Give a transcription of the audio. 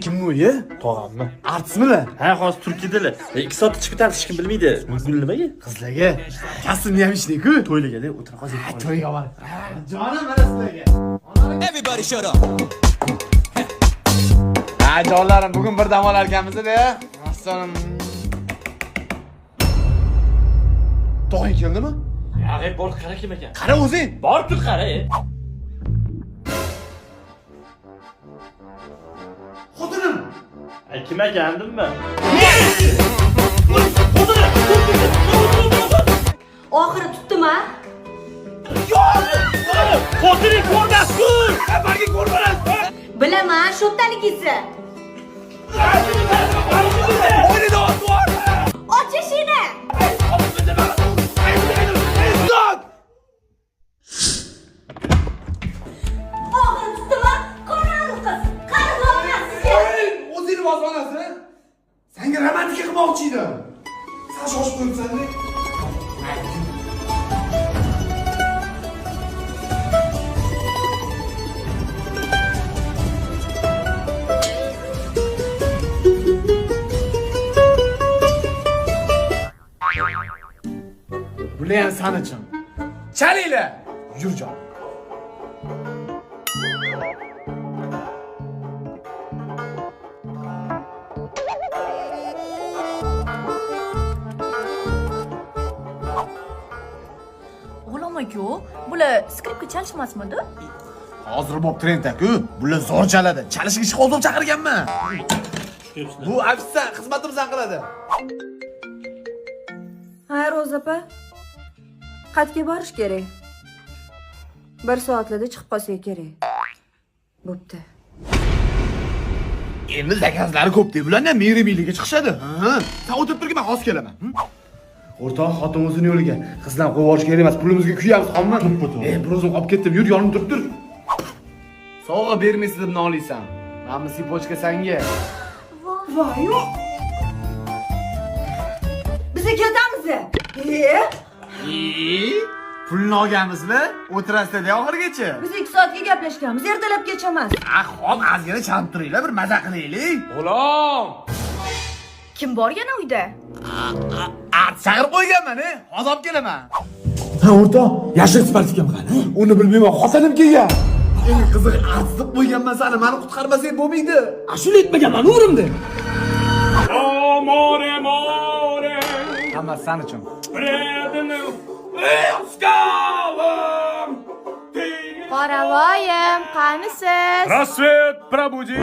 Kim bu ya? Tog'ammi? Artistmilar? Ha, hozir Turkiyada 2 soat chiqib ketamiz, hech kim bilmaydi. Gul nimaga? Qizlarga kasbni ham ishlayku. To'yligada o'tira qolsak. To'yga bor. Jonim mana sizlarga. Everybody shut up. Ha, jonlarim, bugun bir dam olarkanmiz-da. Assalom. Tog'ing keldimi? Ya, bor qara kim ekan? Qara o'zing. Bor tur qara. Xotinim. Kim ekan demmi? Oxiri tutdimi? Xotining ko'rmas-ku. Barga ko'rmas. Bilaman, sho'ttaligisi. Och eshikni. Oxiri tutdimi? Qo'rqinli qiz. Qarz olmas sizga. O'zingni bosonasi. Senga romantika qilmoqchi edim. Sen shoshib qo'yibsan-da. Bular ham sen uchun. Chalinglar. Yur jon. O'g'lamaku, bular skripka chalishmasmidi? Hozir bo'p trendda-ku. Bular zo'r chaladi. Chalishga ish qo'zib chaqirganman. Bu afisa xizmatimizdan qiladi. Ha, Roza opa. Qatga borish kerak. 1 soatlarda chiqib qolsa kerak. Bo'pti. Endi zakazlari ko'p deb bularni mehribiyligi chiqishadi. Ha, sen o'tirib turgin, men hozir kelaman. O'rtoq, xotin o'zini yo'liga. Qizdan qo'yib olish kerak emas. Pulimizga kuyamiz, xonmi? Bir o'zim olib ketdim. Yur, yonimda turib tur. Sovg'a bermaysiz deb noliysan. Mana sipochka senga. Voy, yo'q. Biz ketamiz. Pulni olganmizmi? O'tirasizda oxirigacha. Biz 2 soatga gaplashganmiz, ertalabgacha emas. Xo'p, ozgina chalib turinglar, bir maza qilaylik. G'ulom. Kim bor yana uyda? Chaqirib qo'yganman, hozir olib kelaman. Ha, o'rtoq, yashil spartikam qani? Uni bilmayman, xotinim kelgan. Eng qiziq, azizib qo'yganman seni, meni qutqarmasang bo'lmaydi. Ashula aytmaganman, o'rimda. Amore, more. Hammasi sen uchun. Qoravoyim, qanisiz? Рассвет пробуди.